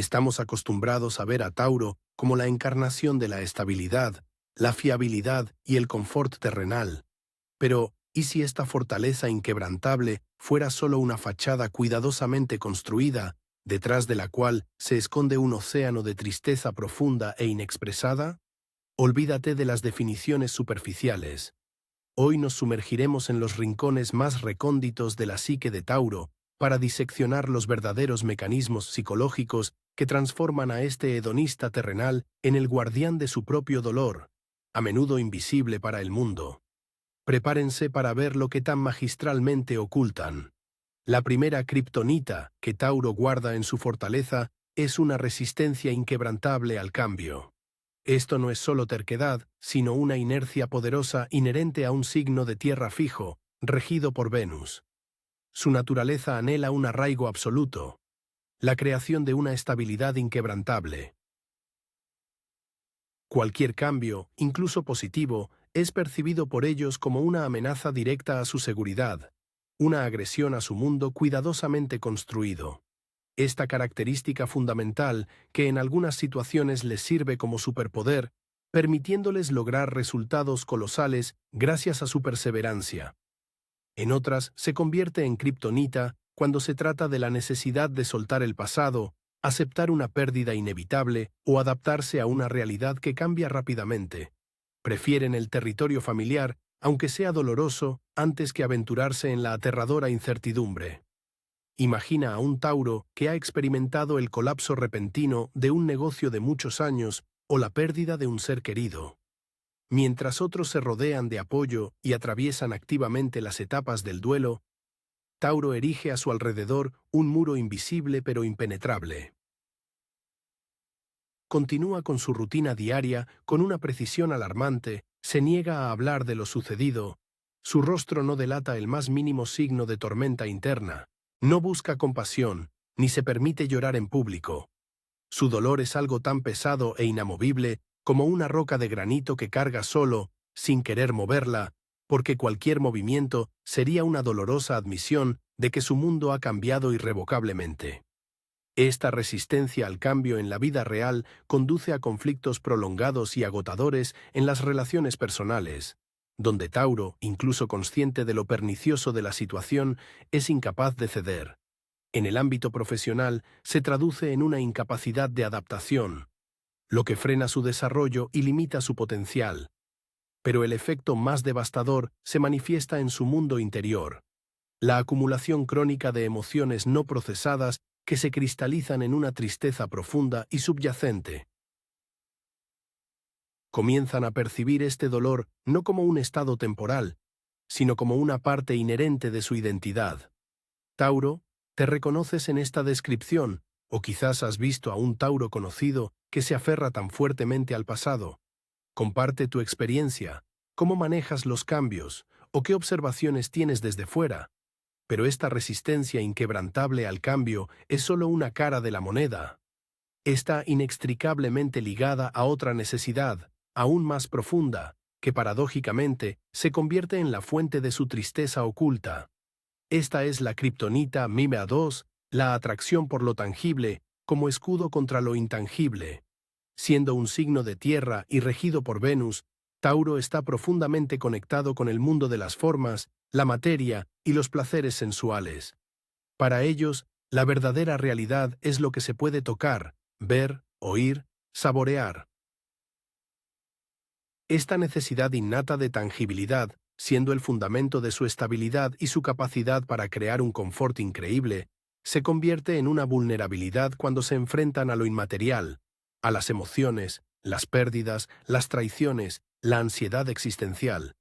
Estamos acostumbrados a ver a Tauro como la encarnación de la estabilidad, la fiabilidad y el confort terrenal. Pero, ¿y si esta fortaleza inquebrantable fuera solo una fachada cuidadosamente construida, detrás de la cual se esconde un océano de tristeza profunda e inexpresada? Olvídate de las definiciones superficiales. Hoy nos sumergiremos en los rincones más recónditos de la psique de Tauro para diseccionar los verdaderos mecanismos psicológicos que transforman a este hedonista terrenal en el guardián de su propio dolor, a menudo invisible para el mundo. Prepárense para ver lo que tan magistralmente ocultan. La primera kriptonita que Tauro guarda en su fortaleza es una resistencia inquebrantable al cambio. Esto no es solo terquedad, sino una inercia poderosa inherente a un signo de tierra fijo, regido por Venus. Su naturaleza anhela un arraigo absoluto, la creación de una estabilidad inquebrantable. Cualquier cambio, incluso positivo, es percibido por ellos como una amenaza directa a su seguridad, una agresión a su mundo cuidadosamente construido. Esta característica fundamental, que en algunas situaciones les sirve como superpoder, permitiéndoles lograr resultados colosales gracias a su perseverancia. En otras, se convierte en kriptonita cuando se trata de la necesidad de soltar el pasado, aceptar una pérdida inevitable o adaptarse a una realidad que cambia rápidamente. Prefieren el territorio familiar, aunque sea doloroso, antes que aventurarse en la aterradora incertidumbre. Imagina a un Tauro que ha experimentado el colapso repentino de un negocio de muchos años o la pérdida de un ser querido. Mientras otros se rodean de apoyo y atraviesan activamente las etapas del duelo, Tauro erige a su alrededor un muro invisible pero impenetrable. Continúa con su rutina diaria con una precisión alarmante, se niega a hablar de lo sucedido, su rostro no delata el más mínimo signo de tormenta interna. No busca compasión, ni se permite llorar en público. Su dolor es algo tan pesado e inamovible como una roca de granito que carga solo, sin querer moverla, porque cualquier movimiento sería una dolorosa admisión de que su mundo ha cambiado irrevocablemente. Esta resistencia al cambio en la vida real conduce a conflictos prolongados y agotadores en las relaciones personales, donde Tauro, incluso consciente de lo pernicioso de la situación, es incapaz de ceder. En el ámbito profesional se traduce en una incapacidad de adaptación, lo que frena su desarrollo y limita su potencial. Pero el efecto más devastador se manifiesta en su mundo interior, la acumulación crónica de emociones no procesadas que se cristalizan en una tristeza profunda y subyacente. Comienzan a percibir este dolor no como un estado temporal, sino como una parte inherente de su identidad. Tauro, ¿te reconoces en esta descripción? O quizás has visto a un Tauro conocido que se aferra tan fuertemente al pasado. Comparte tu experiencia, cómo manejas los cambios, o qué observaciones tienes desde fuera. Pero esta resistencia inquebrantable al cambio es solo una cara de la moneda. Está inextricablemente ligada a otra necesidad, aún más profunda, que paradójicamente se convierte en la fuente de su tristeza oculta. Esta es la kriptonita Mimea 2, la atracción por lo tangible, como escudo contra lo intangible. Siendo un signo de tierra y regido por Venus, Tauro está profundamente conectado con el mundo de las formas, la materia y los placeres sensuales. Para ellos, la verdadera realidad es lo que se puede tocar, ver, oír, saborear. Esta necesidad innata de tangibilidad, siendo el fundamento de su estabilidad y su capacidad para crear un confort increíble, se convierte en una vulnerabilidad cuando se enfrentan a lo inmaterial, a las emociones, las pérdidas, las traiciones, la ansiedad existencial.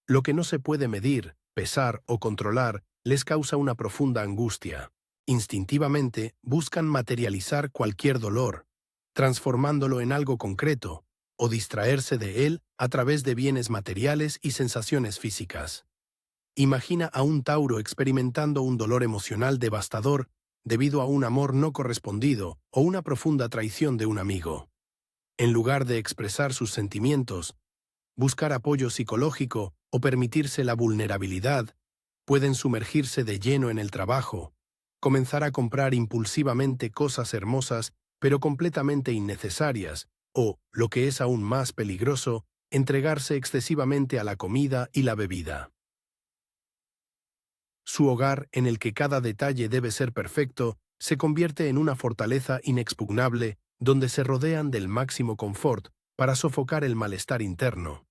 Lo que no se puede medir, pesar o controlar les causa una profunda angustia. Instintivamente buscan materializar cualquier dolor, transformándolo en algo concreto, o distraerse de él a través de bienes materiales y sensaciones físicas. Imagina a un Tauro experimentando un dolor emocional devastador debido a un amor no correspondido o una profunda traición de un amigo. En lugar de expresar sus sentimientos, buscar apoyo psicológico o permitirse la vulnerabilidad, pueden sumergirse de lleno en el trabajo, comenzar a comprar impulsivamente cosas hermosas pero completamente innecesarias, o, lo que es aún más peligroso, entregarse excesivamente a la comida y la bebida. Su hogar, en el que cada detalle debe ser perfecto, se convierte en una fortaleza inexpugnable donde se rodean del máximo confort para sofocar el malestar interno.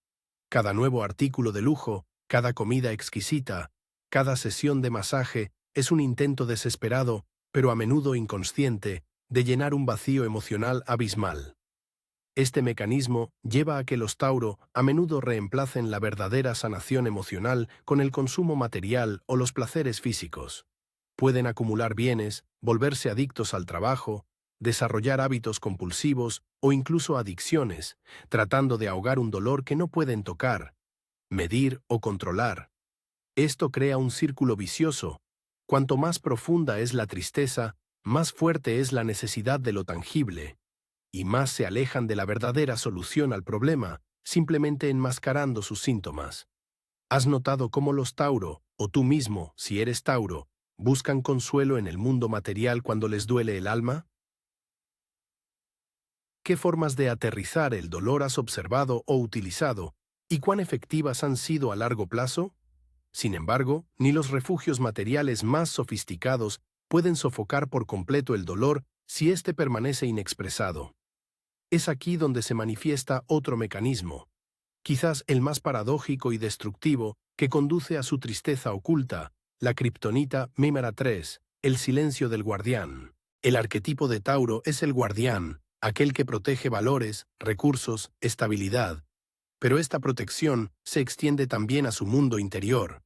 Cada nuevo artículo de lujo, cada comida exquisita, cada sesión de masaje es un intento desesperado, pero a menudo inconsciente, de llenar un vacío emocional abismal. Este mecanismo lleva a que los Tauro a menudo reemplacen la verdadera sanación emocional con el consumo material o los placeres físicos. Pueden acumular bienes, volverse adictos al trabajo, desarrollar hábitos compulsivos o incluso adicciones, tratando de ahogar un dolor que no pueden tocar, medir o controlar. Esto crea un círculo vicioso. Cuanto más profunda es la tristeza, más fuerte es la necesidad de lo tangible, y más se alejan de la verdadera solución al problema, simplemente enmascarando sus síntomas. ¿Has notado cómo los Tauro, o tú mismo, si eres Tauro, buscan consuelo en el mundo material cuando les duele el alma? ¿Qué formas de aterrizar el dolor has observado o utilizado, y cuán efectivas han sido a largo plazo? Sin embargo, ni los refugios materiales más sofisticados pueden sofocar por completo el dolor si éste permanece inexpresado. Es aquí donde se manifiesta otro mecanismo, quizás el más paradójico y destructivo, que conduce a su tristeza oculta, la kriptonita Mímera 3, el silencio del guardián. El arquetipo de Tauro es el guardián, aquel que protege valores, recursos, estabilidad. Pero esta protección se extiende también a su mundo interior.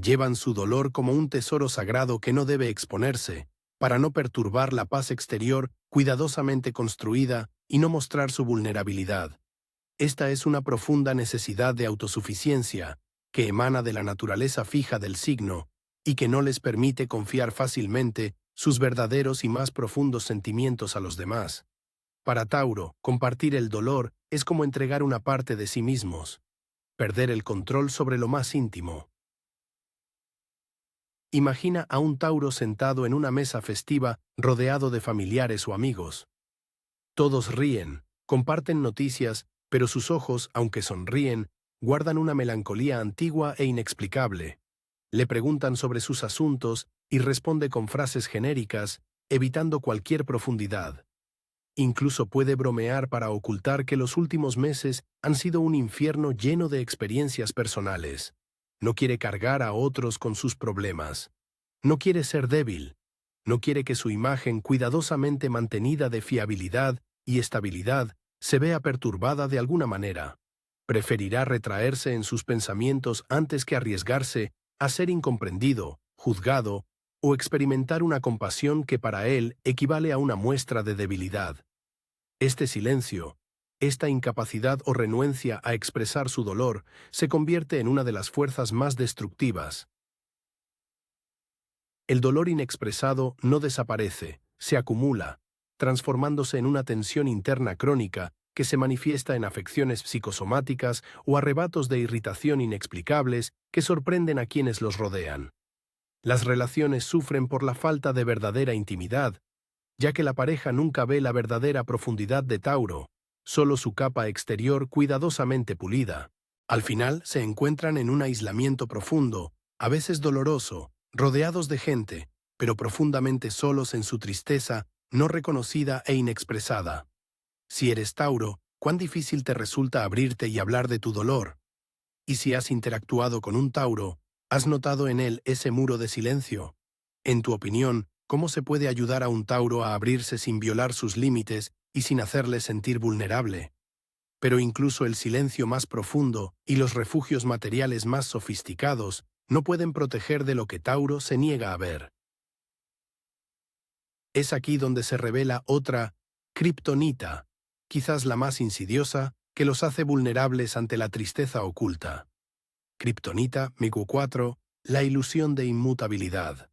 Llevan su dolor como un tesoro sagrado que no debe exponerse, para no perturbar la paz exterior cuidadosamente construida y no mostrar su vulnerabilidad. Esta es una profunda necesidad de autosuficiencia que emana de la naturaleza fija del signo y que no les permite confiar fácilmente sus verdaderos y más profundos sentimientos a los demás. Para Tauro, compartir el dolor es como entregar una parte de sí mismos, perder el control sobre lo más íntimo. Imagina a un Tauro sentado en una mesa festiva rodeado de familiares o amigos. Todos ríen, comparten noticias, pero sus ojos, aunque sonríen, guardan una melancolía antigua e inexplicable. Le preguntan sobre sus asuntos y responde con frases genéricas, evitando cualquier profundidad. Incluso puede bromear para ocultar que los últimos meses han sido un infierno lleno de experiencias personales. No quiere cargar a otros con sus problemas. No quiere ser débil. No quiere que su imagen cuidadosamente mantenida de fiabilidad y estabilidad se vea perturbada de alguna manera. Preferirá retraerse en sus pensamientos antes que arriesgarse a ser incomprendido, juzgado o experimentar una compasión que para él equivale a una muestra de debilidad. Este silencio, esta incapacidad o renuencia a expresar su dolor, se convierte en una de las fuerzas más destructivas. El dolor inexpresado no desaparece, se acumula, transformándose en una tensión interna crónica que se manifiesta en afecciones psicosomáticas o arrebatos de irritación inexplicables que sorprenden a quienes los rodean. Las relaciones sufren por la falta de verdadera intimidad, ya que la pareja nunca ve la verdadera profundidad de Tauro, solo su capa exterior cuidadosamente pulida. Al final se encuentran en un aislamiento profundo, a veces doloroso, rodeados de gente, pero profundamente solos en su tristeza, no reconocida e inexpresada. Si eres Tauro, ¿cuán difícil te resulta abrirte y hablar de tu dolor? Y si has interactuado con un Tauro, ¿has notado en él ese muro de silencio? En tu opinión, ¿cómo se puede ayudar a un Tauro a abrirse sin violar sus límites y sin hacerle sentir vulnerable? Pero incluso el silencio más profundo y los refugios materiales más sofisticados no pueden proteger de lo que Tauro se niega a ver. Es aquí donde se revela otra kriptonita, quizás la más insidiosa, que los hace vulnerables ante la tristeza oculta. Kriptonita, Miku 4, la ilusión de inmutabilidad.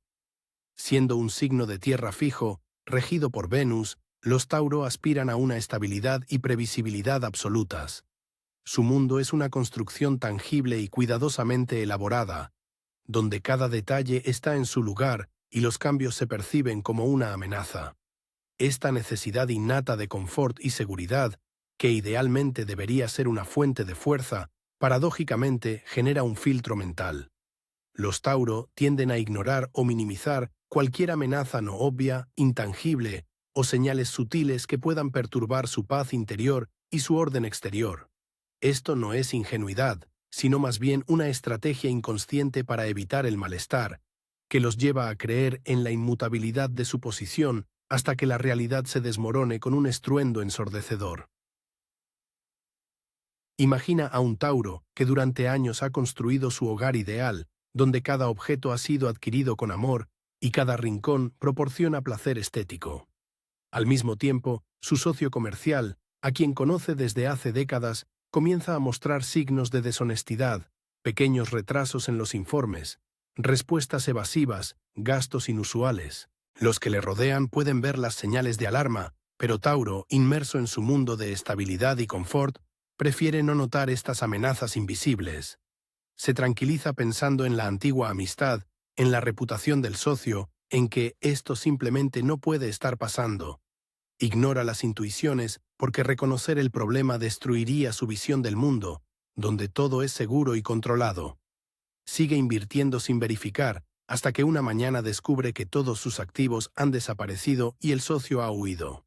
Siendo un signo de tierra fijo, regido por Venus, los Tauro aspiran a una estabilidad y previsibilidad absolutas. Su mundo es una construcción tangible y cuidadosamente elaborada, donde cada detalle está en su lugar y los cambios se perciben como una amenaza. Esta necesidad innata de confort y seguridad, que idealmente debería ser una fuente de fuerza, paradójicamente genera un filtro mental. Los Tauro tienden a ignorar o minimizar cualquier amenaza no obvia, intangible o señales sutiles que puedan perturbar su paz interior y su orden exterior. Esto no es ingenuidad, sino más bien una estrategia inconsciente para evitar el malestar, que los lleva a creer en la inmutabilidad de su posición hasta que la realidad se desmorone con un estruendo ensordecedor. Imagina a un Tauro que durante años ha construido su hogar ideal, donde cada objeto ha sido adquirido con amor y cada rincón proporciona placer estético. Al mismo tiempo, su socio comercial, a quien conoce desde hace décadas, comienza a mostrar signos de deshonestidad, pequeños retrasos en los informes, respuestas evasivas, gastos inusuales. Los que le rodean pueden ver las señales de alarma, pero Tauro, inmerso en su mundo de estabilidad y confort, prefiere no notar estas amenazas invisibles. Se tranquiliza pensando en la antigua amistad, en la reputación del socio, en que esto simplemente no puede estar pasando. Ignora las intuiciones porque reconocer el problema destruiría su visión del mundo, donde todo es seguro y controlado. Sigue invirtiendo sin verificar, hasta que una mañana descubre que todos sus activos han desaparecido y el socio ha huido.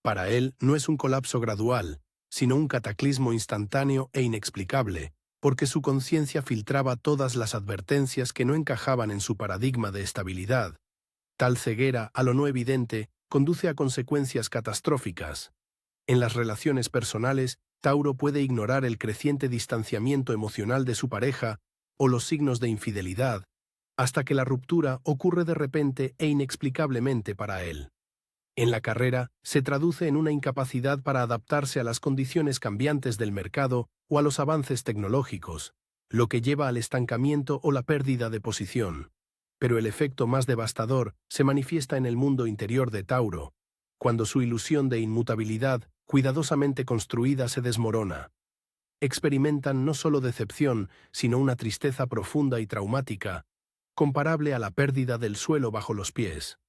Para él no es un colapso gradual, sino un cataclismo instantáneo e inexplicable, porque su conciencia filtraba todas las advertencias que no encajaban en su paradigma de estabilidad. Tal ceguera a lo no evidente conduce a consecuencias catastróficas. En las relaciones personales, Tauro puede ignorar el creciente distanciamiento emocional de su pareja o los signos de infidelidad, hasta que la ruptura ocurre de repente e inexplicablemente para él. En la carrera, se traduce en una incapacidad para adaptarse a las condiciones cambiantes del mercado o a los avances tecnológicos, lo que lleva al estancamiento o la pérdida de posición. Pero el efecto más devastador se manifiesta en el mundo interior de Tauro, cuando su ilusión de inmutabilidad, cuidadosamente construida, se desmorona. Experimentan no solo decepción, sino una tristeza profunda y traumática, comparable a la pérdida del suelo bajo los pies.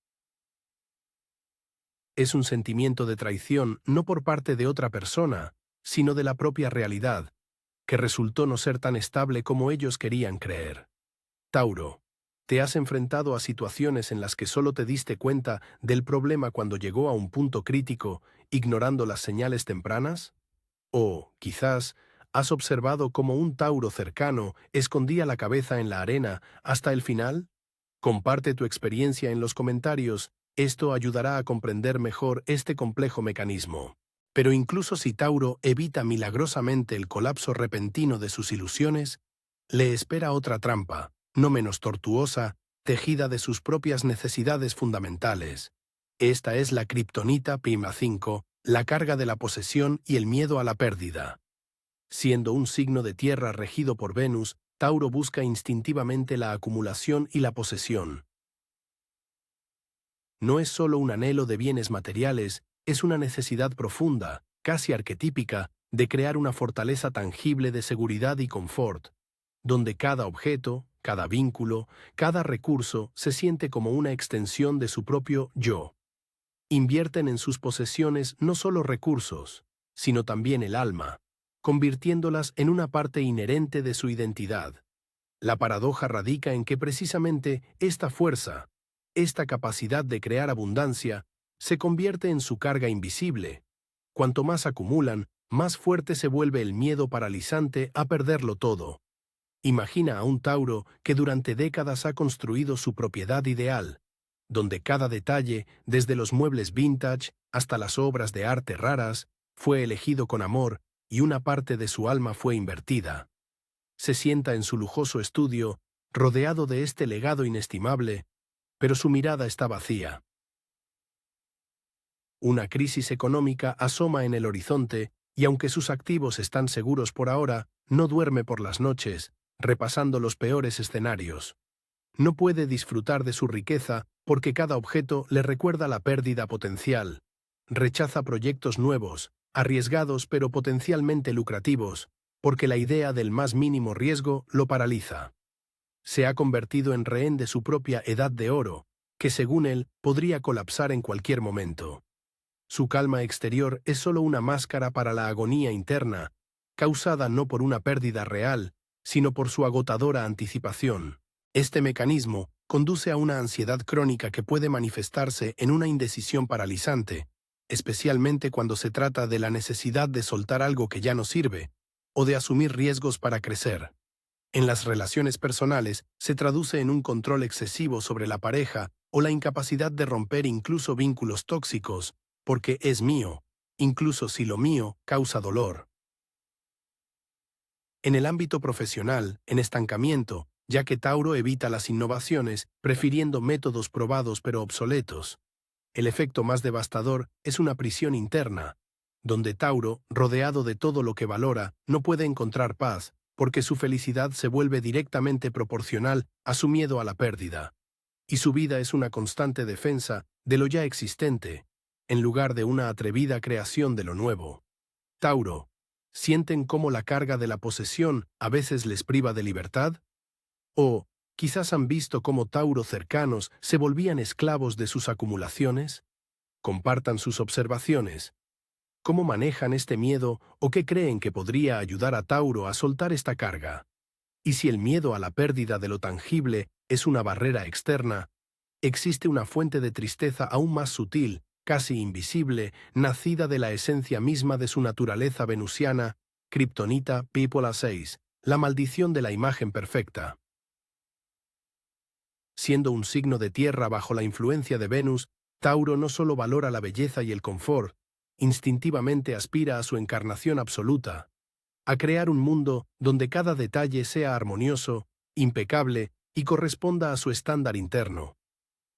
Es un sentimiento de traición no por parte de otra persona, sino de la propia realidad, que resultó no ser tan estable como ellos querían creer. Tauro, ¿te has enfrentado a situaciones en las que solo te diste cuenta del problema cuando llegó a un punto crítico, ignorando las señales tempranas? O, quizás, ¿has observado cómo un Tauro cercano escondía la cabeza en la arena hasta el final? Comparte tu experiencia en los comentarios. Esto ayudará a comprender mejor este complejo mecanismo. Pero incluso si Tauro evita milagrosamente el colapso repentino de sus ilusiones, le espera otra trampa, no menos tortuosa, tejida de sus propias necesidades fundamentales. Esta es la kriptonita Pima 5, la carga de la posesión y el miedo a la pérdida. Siendo un signo de tierra regido por Venus, Tauro busca instintivamente la acumulación y la posesión. No es solo un anhelo de bienes materiales, es una necesidad profunda, casi arquetípica, de crear una fortaleza tangible de seguridad y confort, donde cada objeto, cada vínculo, cada recurso se siente como una extensión de su propio yo. Invierten en sus posesiones no solo recursos, sino también el alma, convirtiéndolas en una parte inherente de su identidad. La paradoja radica en que precisamente esta fuerza, esta capacidad de crear abundancia, se convierte en su carga invisible. Cuanto más acumulan, más fuerte se vuelve el miedo paralizante a perderlo todo. Imagina a un Tauro que durante décadas ha construido su propiedad ideal, donde cada detalle, desde los muebles vintage hasta las obras de arte raras, fue elegido con amor y una parte de su alma fue invertida. Se sienta en su lujoso estudio, rodeado de este legado inestimable, pero su mirada está vacía. Una crisis económica asoma en el horizonte y aunque sus activos están seguros por ahora, no duerme por las noches, repasando los peores escenarios. No puede disfrutar de su riqueza porque cada objeto le recuerda la pérdida potencial. Rechaza proyectos nuevos, arriesgados pero potencialmente lucrativos, porque la idea del más mínimo riesgo lo paraliza. Se ha convertido en rehén de su propia edad de oro, que según él podría colapsar en cualquier momento. Su calma exterior es solo una máscara para la agonía interna, causada no por una pérdida real, sino por su agotadora anticipación. Este mecanismo conduce a una ansiedad crónica que puede manifestarse en una indecisión paralizante, especialmente cuando se trata de la necesidad de soltar algo que ya no sirve, o de asumir riesgos para crecer. En las relaciones personales se traduce en un control excesivo sobre la pareja o la incapacidad de romper incluso vínculos tóxicos, porque es mío, incluso si lo mío causa dolor. En el ámbito profesional, en estancamiento, ya que Tauro evita las innovaciones, prefiriendo métodos probados pero obsoletos. El efecto más devastador es una prisión interna, donde Tauro, rodeado de todo lo que valora, no puede encontrar paz, porque su felicidad se vuelve directamente proporcional a su miedo a la pérdida. Y su vida es una constante defensa de lo ya existente, en lugar de una atrevida creación de lo nuevo. Tauro, ¿sienten cómo la carga de la posesión a veces les priva de libertad? O, quizás han visto cómo Tauro cercanos se volvían esclavos de sus acumulaciones. Compartan sus observaciones. ¿Cómo manejan este miedo o qué creen que podría ayudar a Tauro a soltar esta carga? Y si el miedo a la pérdida de lo tangible es una barrera externa, existe una fuente de tristeza aún más sutil, casi invisible, nacida de la esencia misma de su naturaleza venusiana, Kriptonita Pípola 6, la maldición de la imagen perfecta. Siendo un signo de tierra bajo la influencia de Venus, Tauro no solo valora la belleza y el confort, instintivamente aspira a su encarnación absoluta, a crear un mundo donde cada detalle sea armonioso, impecable y corresponda a su estándar interno.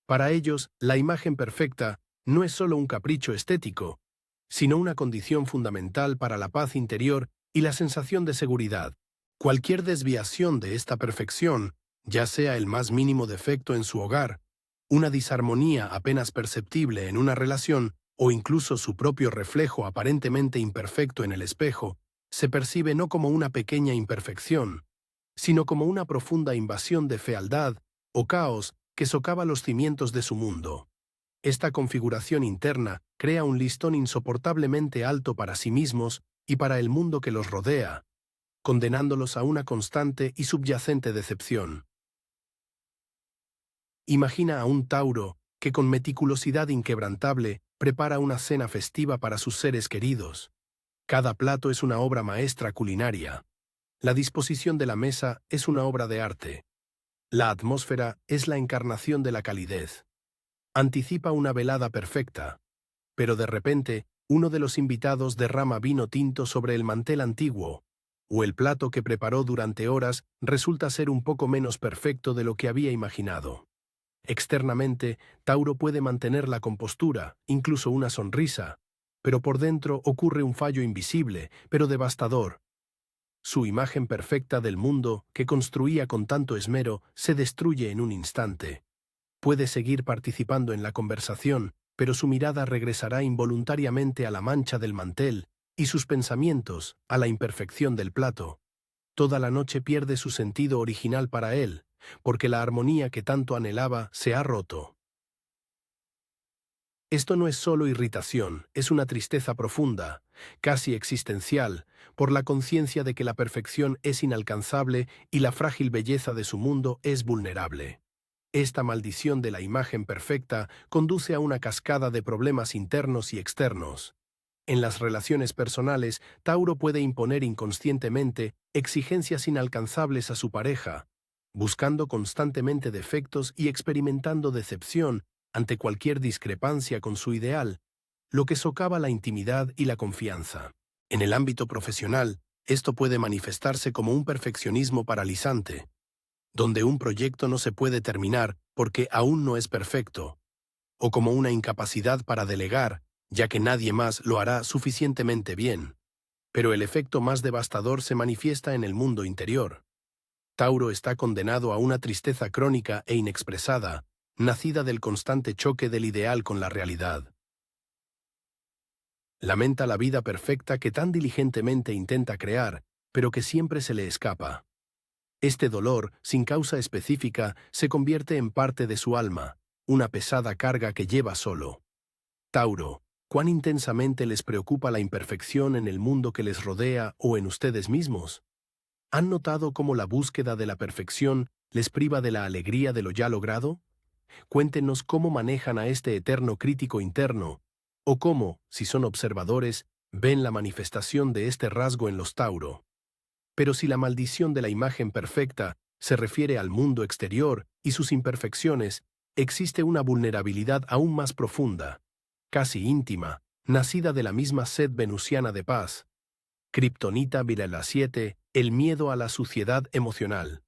Para ellos, la imagen perfecta no es solo un capricho estético, sino una condición fundamental para la paz interior y la sensación de seguridad. Cualquier desviación de esta perfección, ya sea el más mínimo defecto en su hogar, una disarmonía apenas perceptible en una relación o incluso su propio reflejo aparentemente imperfecto en el espejo, se percibe no como una pequeña imperfección, sino como una profunda invasión de fealdad o caos que socava los cimientos de su mundo. Esta configuración interna crea un listón insoportablemente alto para sí mismos y para el mundo que los rodea, condenándolos a una constante y subyacente decepción. Imagina a un Tauro que con meticulosidad inquebrantable prepara una cena festiva para sus seres queridos. Cada plato es una obra maestra culinaria. La disposición de la mesa es una obra de arte. La atmósfera es la encarnación de la calidez. Anticipa una velada perfecta, pero de repente uno de los invitados derrama vino tinto sobre el mantel antiguo, o el plato que preparó durante horas resulta ser un poco menos perfecto de lo que había imaginado. Externamente, Tauro puede mantener la compostura, incluso una sonrisa, pero por dentro ocurre un fallo invisible, pero devastador. Su imagen perfecta del mundo, que construía con tanto esmero, se destruye en un instante. Puede seguir participando en la conversación, pero su mirada regresará involuntariamente a la mancha del mantel, y sus pensamientos, a la imperfección del plato. Toda la noche pierde su sentido original para él, porque la armonía que tanto anhelaba se ha roto. Esto no es solo irritación, es una tristeza profunda, casi existencial, por la conciencia de que la perfección es inalcanzable y la frágil belleza de su mundo es vulnerable. Esta maldición de la imagen perfecta conduce a una cascada de problemas internos y externos. En las relaciones personales, Tauro puede imponer inconscientemente exigencias inalcanzables a su pareja, buscando constantemente defectos y experimentando decepción ante cualquier discrepancia con su ideal, lo que socava la intimidad y la confianza. En el ámbito profesional, esto puede manifestarse como un perfeccionismo paralizante, donde un proyecto no se puede terminar porque aún no es perfecto, o como una incapacidad para delegar, ya que nadie más lo hará suficientemente bien. Pero el efecto más devastador se manifiesta en el mundo interior. Tauro está condenado a una tristeza crónica e inexpresada, nacida del constante choque del ideal con la realidad. Lamenta la vida perfecta que tan diligentemente intenta crear, pero que siempre se le escapa. Este dolor, sin causa específica, se convierte en parte de su alma, una pesada carga que lleva solo. Tauro, ¿cuán intensamente les preocupa la imperfección en el mundo que les rodea o en ustedes mismos? ¿Han notado cómo la búsqueda de la perfección les priva de la alegría de lo ya logrado? Cuéntenos cómo manejan a este eterno crítico interno, o cómo, si son observadores, ven la manifestación de este rasgo en los Tauro. Pero si la maldición de la imagen perfecta se refiere al mundo exterior y sus imperfecciones, existe una vulnerabilidad aún más profunda, casi íntima, nacida de la misma sed venusiana de paz. Kriptonita Vilela 7, el miedo a la suciedad emocional.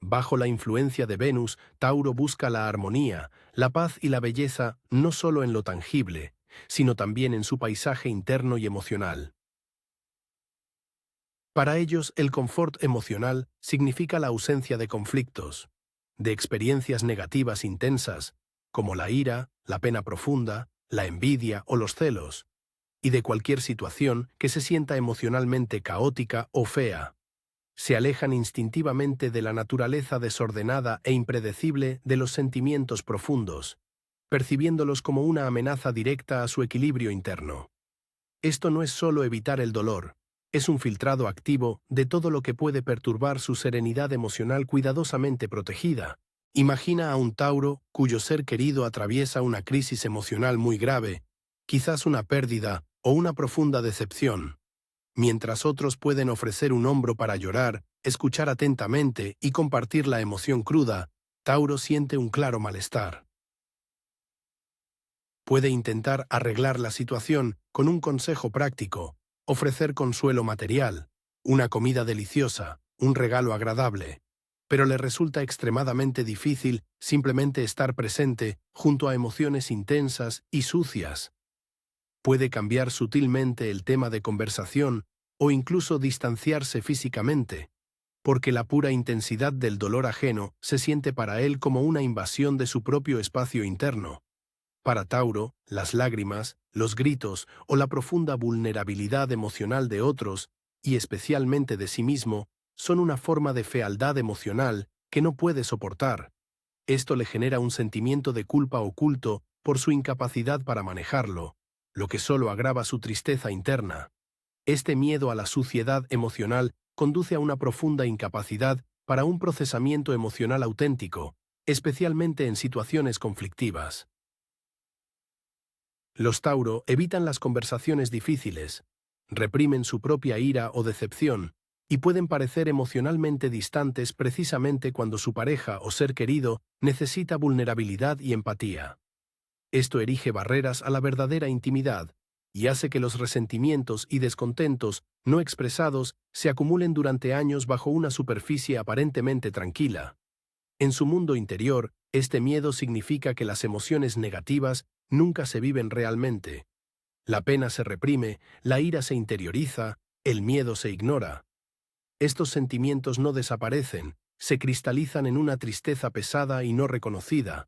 Bajo la influencia de Venus, Tauro busca la armonía, la paz y la belleza no solo en lo tangible, sino también en su paisaje interno y emocional. Para ellos, el confort emocional significa la ausencia de conflictos, de experiencias negativas intensas, como la ira, la pena profunda, la envidia o los celos, y de cualquier situación que se sienta emocionalmente caótica o fea. Se alejan instintivamente de la naturaleza desordenada e impredecible de los sentimientos profundos, percibiéndolos como una amenaza directa a su equilibrio interno. Esto no es solo evitar el dolor, es un filtrado activo de todo lo que puede perturbar su serenidad emocional cuidadosamente protegida. Imagina a un Tauro cuyo ser querido atraviesa una crisis emocional muy grave, quizás una pérdida o una profunda decepción. Mientras otros pueden ofrecer un hombro para llorar, escuchar atentamente y compartir la emoción cruda, Tauro siente un claro malestar. Puede intentar arreglar la situación con un consejo práctico, ofrecer consuelo material, una comida deliciosa, un regalo agradable, pero le resulta extremadamente difícil simplemente estar presente junto a emociones intensas y sucias. Puede cambiar sutilmente el tema de conversación o incluso distanciarse físicamente, porque la pura intensidad del dolor ajeno se siente para él como una invasión de su propio espacio interno. Para Tauro, las lágrimas, los gritos o la profunda vulnerabilidad emocional de otros, y especialmente de sí mismo, son una forma de fealdad emocional que no puede soportar. Esto le genera un sentimiento de culpa oculto por su incapacidad para manejarlo, lo que solo agrava su tristeza interna. Este miedo a la suciedad emocional conduce a una profunda incapacidad para un procesamiento emocional auténtico, especialmente en situaciones conflictivas. Los Tauro evitan las conversaciones difíciles, reprimen su propia ira o decepción, y pueden parecer emocionalmente distantes precisamente cuando su pareja o ser querido necesita vulnerabilidad y empatía. Esto erige barreras a la verdadera intimidad y hace que los resentimientos y descontentos no expresados se acumulen durante años bajo una superficie aparentemente tranquila. En su mundo interior, este miedo significa que las emociones negativas nunca se viven realmente. La pena se reprime, la ira se interioriza, el miedo se ignora. Estos sentimientos no desaparecen, se cristalizan en una tristeza pesada y no reconocida,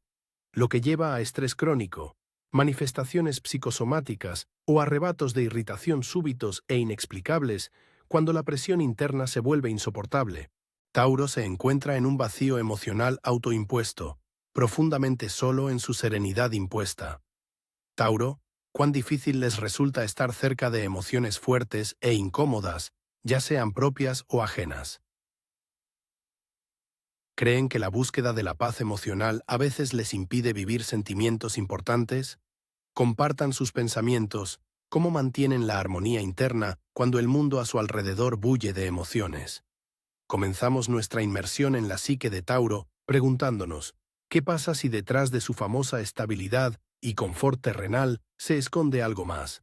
lo que lleva a estrés crónico, manifestaciones psicosomáticas o arrebatos de irritación súbitos e inexplicables cuando la presión interna se vuelve insoportable. Tauro se encuentra en un vacío emocional autoimpuesto, profundamente solo en su serenidad impuesta. Tauro, cuán difícil les resulta estar cerca de emociones fuertes e incómodas, ya sean propias o ajenas. ¿Creen que la búsqueda de la paz emocional a veces les impide vivir sentimientos importantes? Compartan sus pensamientos, cómo mantienen la armonía interna cuando el mundo a su alrededor bulle de emociones. Comenzamos nuestra inmersión en la psique de Tauro preguntándonos, ¿qué pasa si detrás de su famosa estabilidad y confort terrenal se esconde algo más?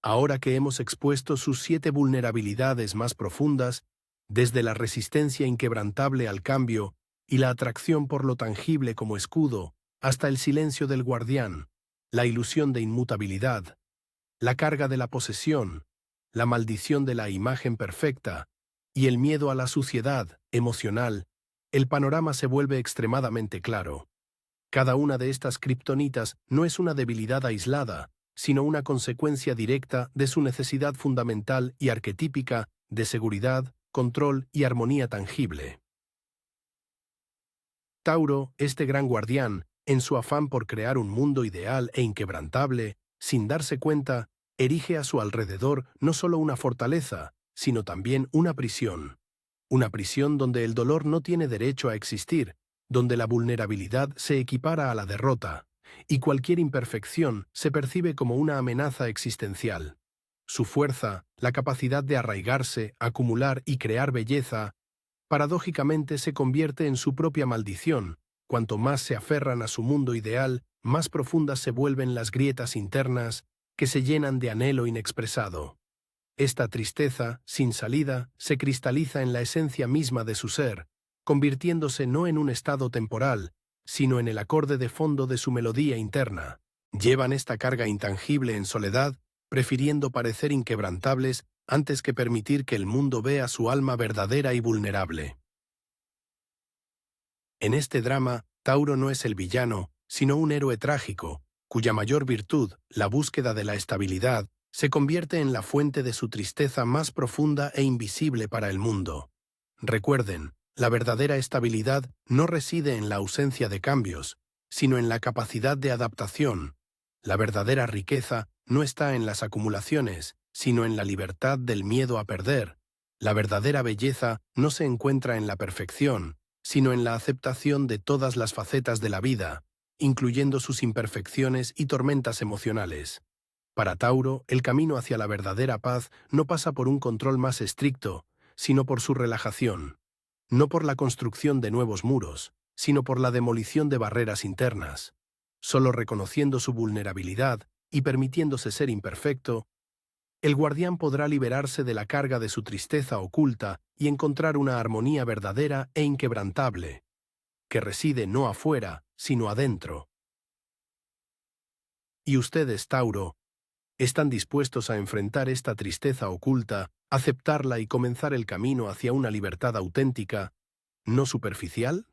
Ahora que hemos expuesto sus 7 vulnerabilidades más profundas, desde la resistencia inquebrantable al cambio y la atracción por lo tangible como escudo, hasta el silencio del guardián, la ilusión de inmutabilidad, la carga de la posesión, la maldición de la imagen perfecta y el miedo a la suciedad emocional, el panorama se vuelve extremadamente claro. Cada una de estas kriptonitas no es una debilidad aislada, sino una consecuencia directa de su necesidad fundamental y arquetípica de seguridad, control y armonía tangible. Tauro, este gran guardián, En su afán por crear un mundo ideal e inquebrantable, sin darse cuenta, erige a su alrededor no solo una fortaleza, sino también una prisión. Una prisión donde el dolor no tiene derecho a existir, donde la vulnerabilidad se equipara a la derrota, y cualquier imperfección se percibe como una amenaza existencial. Su fuerza, la capacidad de arraigarse, acumular y crear belleza, paradójicamente se convierte en su propia maldición. Cuanto más se aferran a su mundo ideal, más profundas se vuelven las grietas internas que se llenan de anhelo inexpresado. Esta tristeza, sin salida, se cristaliza en la esencia misma de su ser, convirtiéndose no en un estado temporal, sino en el acorde de fondo de su melodía interna. Llevan esta carga intangible en soledad, prefiriendo parecer inquebrantables antes que permitir que el mundo vea su alma verdadera y vulnerable. En este drama, Tauro no es el villano, sino un héroe trágico, cuya mayor virtud, la búsqueda de la estabilidad, se convierte en la fuente de su tristeza más profunda e invisible para el mundo. Recuerden, la verdadera estabilidad no reside en la ausencia de cambios, sino en la capacidad de adaptación. La verdadera riqueza no está en las acumulaciones, sino en la libertad del miedo a perder. La verdadera belleza no se encuentra en la perfección, sino en la aceptación de todas las facetas de la vida, incluyendo sus imperfecciones y tormentas emocionales. Para Tauro, el camino hacia la verdadera paz no pasa por un control más estricto, sino por su relajación. No por la construcción de nuevos muros, sino por la demolición de barreras internas. Solo reconociendo su vulnerabilidad y permitiéndose ser imperfecto, el guardián podrá liberarse de la carga de su tristeza oculta y encontrar una armonía verdadera e inquebrantable, que reside no afuera, sino adentro. ¿Y ustedes, Tauro, están dispuestos a enfrentar esta tristeza oculta, aceptarla y comenzar el camino hacia una libertad auténtica, no superficial?